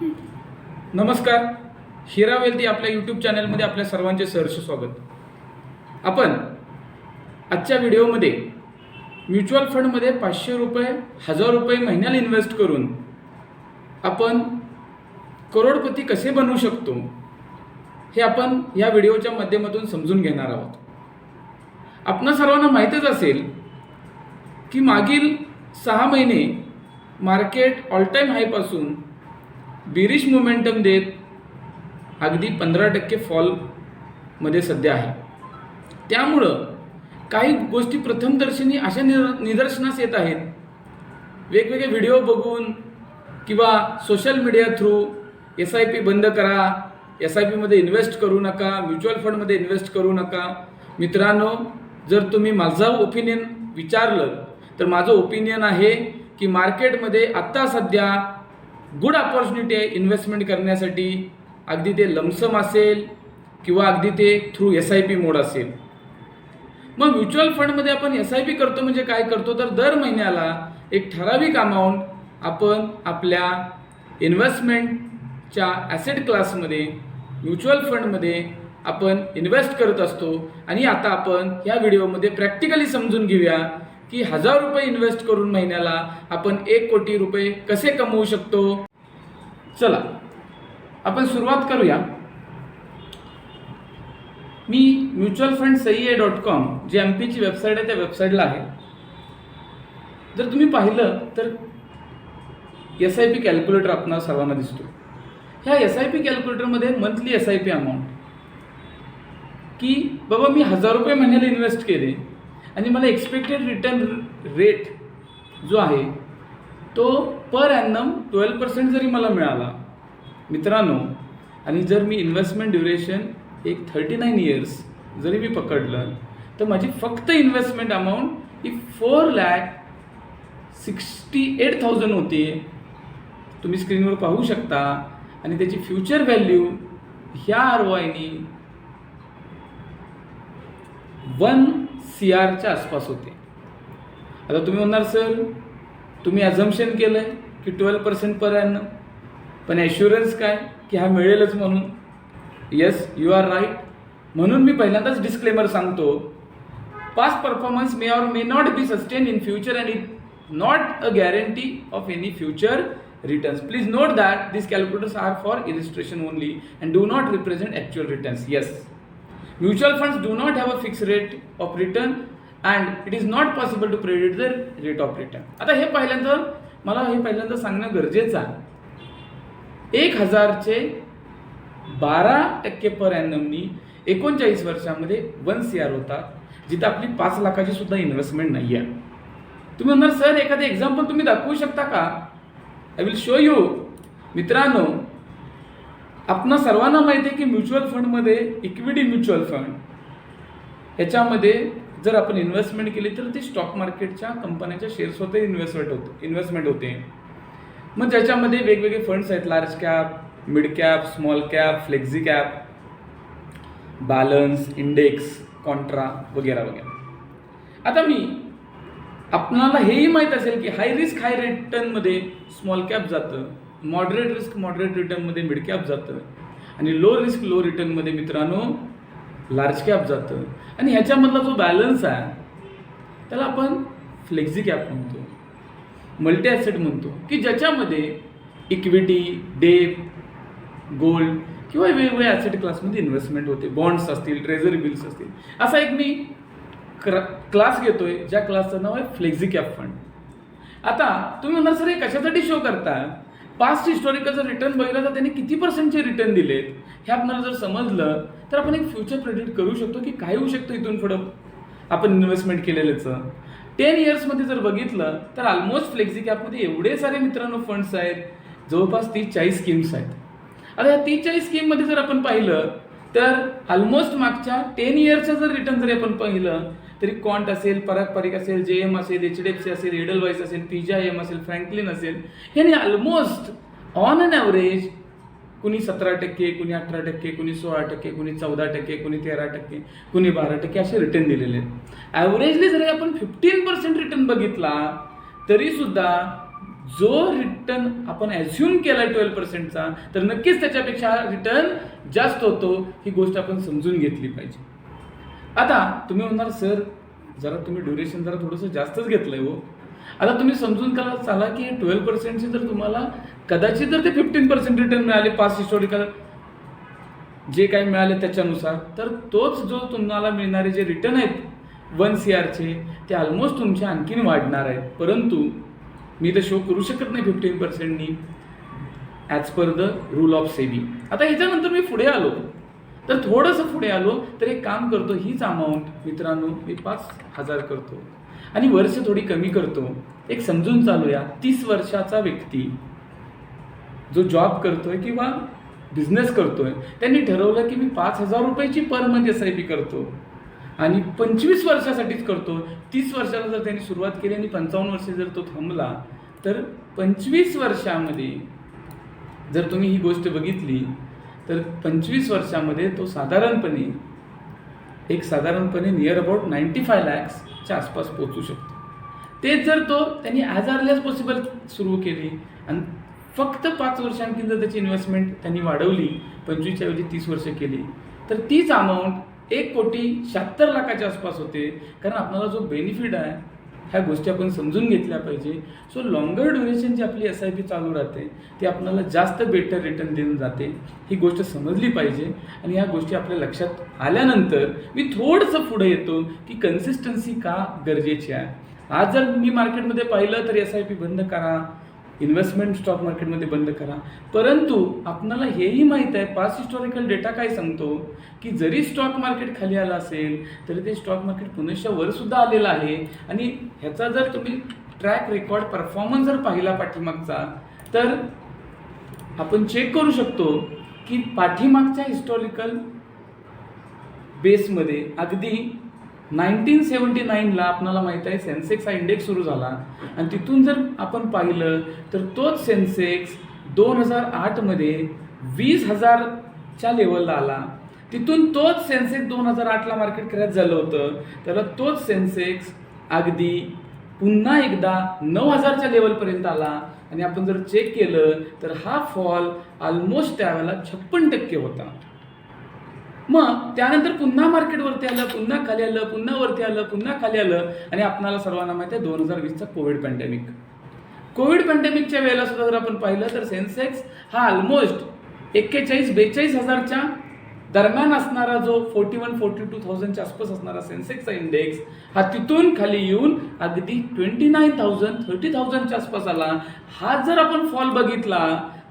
नमस्कार, हिरा वेल्दी आपल्या यूट्यूब चॅनलमध्ये आपल्या सर्वांचे सहर्ष स्वागत. आपण आजच्या व्हिडिओमध्ये म्युच्युअल फंडमध्ये 500 रुपये 1000 रुपये महिन्याला इन्व्हेस्ट करून आपण करोडपती कसे बनवू शकतो हे आपण या व्हिडिओच्या माध्यमातून समजून घेणार आहोत. आपणा सर्वांना माहीतच असेल की मागील 6 महिने मार्केट ऑल टाईम हायपासून बिरिश मोमेंटम देत अगदी 15% फॉलमध्ये सध्या आहे. त्यामुळं काही गोष्टी प्रथमदर्शनी अशा निदर्शनास येत आहेत. वेगवेगळे व्हिडिओ बघून किंवा सोशल मीडिया थ्रू SIP बंद करा, SIPमध्ये इन्व्हेस्ट करू नका, म्युच्युअल फंडमध्ये इन्व्हेस्ट करू नका. मित्रांनो, जर तुम्ही माझं ओपिनियन विचारलं तर माझं ओपिनियन आहे की मार्केटमध्ये आत्ता सध्या गुड अपॉर्च्युनिटी आहे इन्व्हेस्टमेंट करण्यासाठी. अगदी ते लमसम असेल किंवा अगदी ते थ्रू SIP मोड असेल. मग म्युच्युअल फंडमध्ये आपण SIP करतो म्हणजे काय करतो तर दर महिन्याला एक ठराविक अमाऊंट आपण आपल्या इन्व्हेस्टमेंटच्या ॲसेट क्लासमध्ये म्युच्युअल फंडमध्ये आपण इन्व्हेस्ट करत असतो. आणि आता आपण या व्हिडिओमध्ये प्रॅक्टिकली समजून घेऊया की 1000 रुपये इन्व्हेस्ट करून महिन्याला आपण 1 कोटी रुपये कसे कमवू शकतो. चला आपण सुरुवात करूया. मी म्युच्युअल फंड सही.com जी MPची वेबसाईट आहे त्या वेबसाईटला आहे. जर तुम्ही पाहिलं तर SIP कॅल्क्युलेटर आपणाला सर्वांना दिसतो. ह्या SIP कॅल्क्युलेटरमध्ये मंथली SIP अमाऊंट की बाबा मी 1000 रुपये महिन्याला इन्व्हेस्ट केले आणि मला एक्सपेक्टेड रिटर्न रेट जो आहे तो पर ॲनम 12% जरी मला मिळाला मित्रांनो, आणि जर मी इन्व्हेस्टमेंट ड्युरेशन एक 39 इयर्स जरी मी पकडलं तर माझी फक्त इन्व्हेस्टमेंट अमाऊंट ही 4,68,000 होती. तुम्ही स्क्रीनवर पाहू शकता. आणि त्याची फ्युचर व्हॅल्यू ह्या ROIनी 1 CRच्या आसपास होते. आता तुम्ही म्हणणार सर तुम्ही अझम्पशन केलं आहे की 12% पर ॲनम, पण ॲश्युरन्स काय की हा मिळेलच म्हणून. Yes, you are right. म्हणून मी पहिल्यांदाच डिस्क्लेमर सांगतो, past performance may or may not be sustain in future and it not a guarantee of any future returns. Please note that these calculators are for illustration only and do not represent actual returns. Yes, mutual funds do not have a fixed rate of return and it is not possible to predict the rate of return. आता हे पहिल्यांदा सांगणं गरजेचं आहे. 1000चे 12% पर ॲनमनी 39 वर्षामध्ये 1 CR होता, जिथं आपली 5 लाखाची सुद्धा इन्व्हेस्टमेंट नाही आहे. तुम्ही म्हणणार सर एखादं एक्झाम्पल तुम्ही दाखवू शकता का? I will show you. मित्रांनो, आपणा सर्वांना माहिती आहे की म्युच्युअल फंडमध्ये इक्विटी म्युच्युअल फंड ह्याच्यामध्ये जर आपण इन्व्हेस्टमेंट केली तर ती स्टॉक मार्केटच्या कंपन्यांच्या शेअर्सवर इन्व्हेस्टमेंट होते. मग ज्याच्यामध्ये वेगवेगळे फंड्स आहेत, large cap, mid cap, small cap, flexi cap, balance, index, Contra वगैरे वगैरे. आता आपणाला हेही माहीत असेल की हाय रिस्क हाय रिटर्नमध्ये स्मॉल कॅप जातं, मॉडरेट रिस्क मॉडरेट रिटर्नमध्ये मिड कॅप जातं, आणि लो रिस्क लो रिटर्नमध्ये मित्रांनो लार्ज कॅप जातं. आणि ह्याच्यामधला जो बॅलन्स आहे त्याला आपण फ्लेक्झी कॅप म्हणतो, मल्टी ॲसेट म्हणतो, की ज्याच्यामध्ये इक्विटी, डेट, गोल्ड किंवा वेगवेगळ्या ॲसेट क्लासमध्ये इन्व्हेस्टमेंट होते. बॉन्ड्स असतील, ट्रेझरी बिल्स असतील. असा एक मी क्लास घेतोय ज्या क्लासचं नाव आहे फ्लेक्झी कॅप फंड. आता तुम्ही म्हणणार सर हे कशासाठी शो करता? पास्ट हिस्टॉरिकल जर रिटर्न बघितलं तर त्यांनी किती % रिटर्न दिलेत हे आपल्याला जर समजलं तर आपण एक फ्युचर प्रेडिक्ट करू शकतो की काय होऊ शकतं इथून पुढं आपण इन्व्हेस्टमेंट केलेल्याचं. 10 इयर्समध्ये जर बघितलं तर ऑलमोस्ट फ्लेक्झी कॅपमध्ये एवढे सारे मित्रांनो फंड्स आहेत, जवळपास 30-40 स्कीम्स आहेत. आता ह्या 30-40 स्कीममध्ये जर आपण पाहिलं तर ऑलमोस्ट मागच्या 10 इयर्सचं जर रिटर्न जरी आपण पाहिलं तरी क्वांट असेल, पारंपरिक असेल, JM असेल, HDFC असेल, एडलवाईस असेल, PGIM असेल, फ्रँकलिन असेल, ह्याने ऑलमोस्ट ऑन अन ॲव्हरेज कुणी 17%, कुणी 18%, कुणी 16%, कुणी 14%, कुणी 13%, कुणी 12% असे रिटर्न दिलेले आहेत. ॲव्हरेजली जरी आपण 15% रिटर्न बघितला तरी सुद्धा जो रिटर्न आपण ॲझ्युम केला 12%चा, तर नक्कीच त्याच्यापेक्षा रिटर्न जास्त होतो. ही गोष्ट आपण समजून घेतली पाहिजे. आता तुम्ही म्हणणार सर जरा तुम्ही ड्युरेशन जरा थोडंसं जास्तच घेतलंय हो. आता तुम्ही समजून चाला की 12%चे जर तुम्हाला कदाचित जर ते 15% रिटर्न मिळाले पास हिस्टॉरिकल जे काही मिळाले त्याच्यानुसार, तर तोच जो तुम्हाला मिळणारे जे रिटर्न आहेत 1 CRचे ते ऑलमोस्ट तुमचे आणखीन वाढणार आहेत. परंतु मी तर शो करू शकत नाही 15%नी as per the rule of SEBI. आता ह्याच्यानंतर मी पुढे आलो, तर थोडंसं पुढे आलो तर एक काम करतो, हीच अमाऊंट मित्रांनो मी 5,000 करतो आणि वर्ष थोडी कमी करतो. एक समजून चालूया, 30 वर्षाचा व्यक्ती जो जॉब करतोय किंवा बिझनेस करतोय त्यांनी ठरवलं की मी 5,000 रुपयाची पर मंथ SIP करतो आणि 25 वर्षासाठीच करतो. 30 वर्षाला जर त्यांनी सुरुवात केली आणि 55 वर्षे जर तो थांबला, तर 25 वर्षामध्ये जर तुम्ही ही गोष्ट बघितली तर 25 वर्षामध्ये तो साधारणपणे नियर अबाउट 95 lakhsच्या आसपास पोहोचू शकतो. तेच जर तो त्यांनी ॲज अर्ली ॲज पॉसिबल सुरू केली आणि फक्त 5 वर्ष आणखी जर त्याची इन्व्हेस्टमेंट त्यांनी वाढवली, 25 ऐवजी 30 वर्ष केली, तर तीच अमाऊंट 1,76,00,000च्या आसपास होते. कारण आपल्याला जो बेनिफिट आहे ह्या गोष्टी आपण समजून घेतल्या पाहिजे. सो लॉंगर ड्युरेशन जी आपली SIP चालू राहते ती आपल्याला जास्त बेटर रिटर्न देऊन जाते. ही गोष्ट समजली पाहिजे आणि ह्या गोष्टी आपल्या लक्षात आल्यानंतर मी थोडंसं पुढे येतो की कन्सिस्टन्सी का गरजेची आहे. आज जर मी मार्केटमध्ये पाहिलं तर SIP बंद करा, इन्व्हेस्टमेंट स्टॉक मार्केटमध्ये बंद करा. परंतु आपल्याला हेही माहीत आहे, पास्ट हिस्टॉरिकल डेटा काय सांगतो की जरी स्टॉक मार्केट खाली आलं असेल तरी ते स्टॉक मार्केट पुनश्च वरसुद्धा आलेलं आहे. आणि ह्याचा जर तुम्ही ट्रॅक रेकॉर्ड परफॉर्मन्स जर पाहिला पाठीमागचा, तर आपण चेक करू शकतो की पाठीमागच्या हिस्टॉरिकल बेसमध्ये अगदी 1979ला आपल्याला माहीत आहे सेन्सेक्स हा इंडेक्स सुरू झाला आणि तिथून जर आपण पाहिलं तर तोच सेन्सेक्स 2008मध्ये 20,000च्या लेवलला आला. तिथून तोच सेन्सेक्स 2008ला मार्केट क्रॅश झालं होतं, त्याला तोच सेन्सेक्स अगदी पुन्हा एकदा 9,000च्या लेवलपर्यंत आला आणि आपण जर चेक केलं तर हा फॉल ऑलमोस्ट त्यावेळेला 56% होता. मग त्यानंतर पुन्हा मार्केटवरती आलं, पुन्हा खाली आलं, पुन्हा वरती आलं, पुन्हा खाली आलं आणि आपल्याला सर्वांना माहिती आहे 2020चा कोविड पॅन्डेमिकच्या वेळेला सुद्धा जर आपण पाहिलं तर सेन्सेक्स हा ऑलमोस्ट 41-42,000च्या दरम्यान असणारा जो 41-42,000च्या आसपास असणारा सेन्सेक्सचा इंडेक्स हा तिथून खाली येऊन अगदी 29,000-30,000च्या आसपास आला. हा जर आपण फॉल बघितला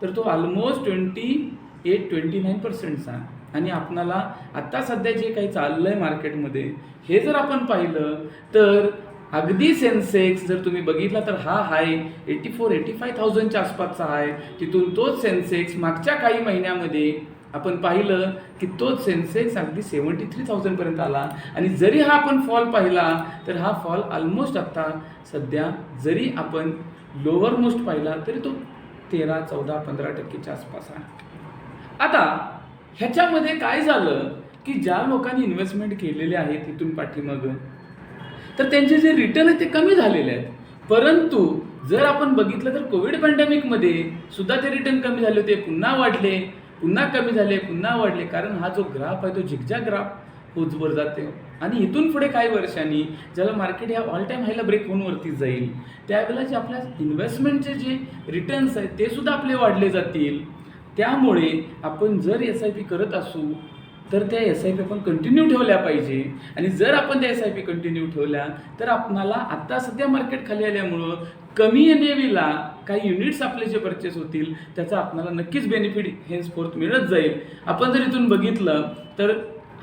तर तो ऑलमोस्ट 28-29%चा. आणि आपणाला आत्ता सध्या जे काही चाललंय मार्केटमध्ये हे जर आपण पाहिलं तर अगदी सेन्सेक्स जर तुम्ही बघितला तर हा हाय 84-85,000च्या आसपासचा आहे. तिथून तोच सेन्सेक्स मागच्या काही महिन्यामध्ये आपण पाहिलं की तोच सेन्सेक्स अगदी 73,000पर्यंत आला. आणि जरी हा आपण फॉल पाहिला तर हा फॉल ऑलमोस्ट आत्ता सध्या जरी आपण लोअर मोस्ट पाहिला तरी तो 13-14-15%च्या आसपास आहे. आता ह्याच्यामध्ये काय झालं की ज्या लोकांनी इन्व्हेस्टमेंट केलेले आहेत इथून पाठीमागं, तर त्यांचे जे रिटर्न आहेत ते कमी झालेले आहेत. परंतु जर आपण बघितलं तर कोविड पॅन्डेमिकमध्ये सुद्धा ते रिटर्न कमी झाले होते, पुन्हा वाढले, पुन्हा कमी झाले, पुन्हा वाढले. कारण हा जो ग्राफ आहे तो झिगझॅग ग्राफ होत वर जाते आणि इथून पुढे काही वर्षांनी ज्याला मार्केट ह्या ऑल टाईम हायला ब्रेक होऊन वरती जाईल त्यावेळेला जे आपल्या इन्व्हेस्टमेंटचे जे रिटर्न्स आहेत ते सुद्धा आपले वाढले जातील. त्यामुळे आपण जर SIP करत असू तर त्या SIP आपण कंटिन्यू ठेवल्या पाहिजे. आणि जर आपण त्या SIP कंटिन्यू ठेवल्या तर आपणाला आत्ता सध्या मार्केट खाली आल्यामुळं कमी NAVला काही युनिट्स आपले जे परचेस होतील त्याचा आपल्याला नक्कीच बेनिफिट हेन्सफोर्थ मिळत जाईल. आपण जर इथून बघितलं तर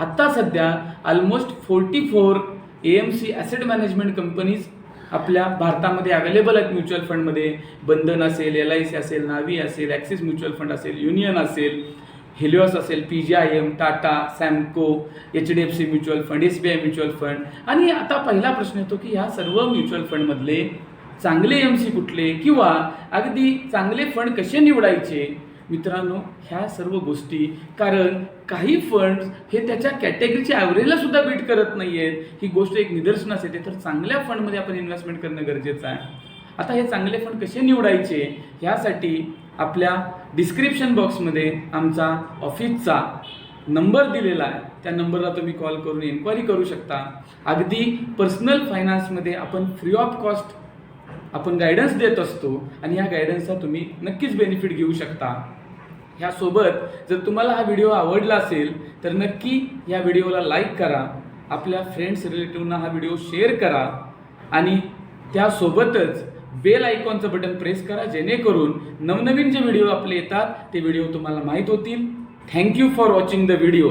आत्ता सध्या almost 44 AMC asset management companies आपल्या भारतामध्ये अवेलेबल आहेत. म्युच्युअल फंडमध्ये बंधन असेल, LIC असेल, नावी असेल, ॲक्सिस म्युच्युअल फंड असेल, युनियन असेल, हेलिओस असेल, PGIM, Tata, Samco, HDFC mutual fund, SBI mutual fund. आणि आता पहिला प्रश्न येतो की ह्या सर्व म्युच्युअल फंडमधले चांगले AMC कुठले किंवा अगदी चांगले फंड कसे निवडायचे. मित्रांनो ह्या सर्व गोष्टी, कारण काही फंड्स हे त्याच्या कॅटेगरीच्या ॲव्हरेजला सुद्धा बीट करत नाही आहेत, ही गोष्ट एक निदर्शनास येते. तर चांगल्या फंडमध्ये आपण इन्व्हेस्टमेंट करणं गरजेचं आहे. आता हे चांगले फंड कसे निवडायचे ह्यासाठी आपल्या डिस्क्रिप्शन बॉक्समध्ये आमचा ऑफिसचा नंबर दिलेला आहे, त्या नंबरला तुम्ही कॉल करून एन्क्वायरी करू शकता. अगदी पर्सनल फायनान्समध्ये आपण फ्री ऑफ कॉस्ट आपण गायडन्स देत असतो आणि ह्या गायडन्सचा तुम्ही नक्कीच बेनिफिट घेऊ शकता. ह्यासोबत जर तुम्हाला हा व्हिडिओ आवडला असेल तर नक्की या व्हिडिओला लाईक करा, आपल्या फ्रेंड्स रिलेटिव्हना हा व्हिडिओ शेअर करा आणि त्यासोबतच बेल आयकॉनचं बटन प्रेस करा, जेणेकरून नवनवीन जे व्हिडिओ आपले येतात ते व्हिडिओ तुम्हाला माहीत होतील. Thank you for watching the video.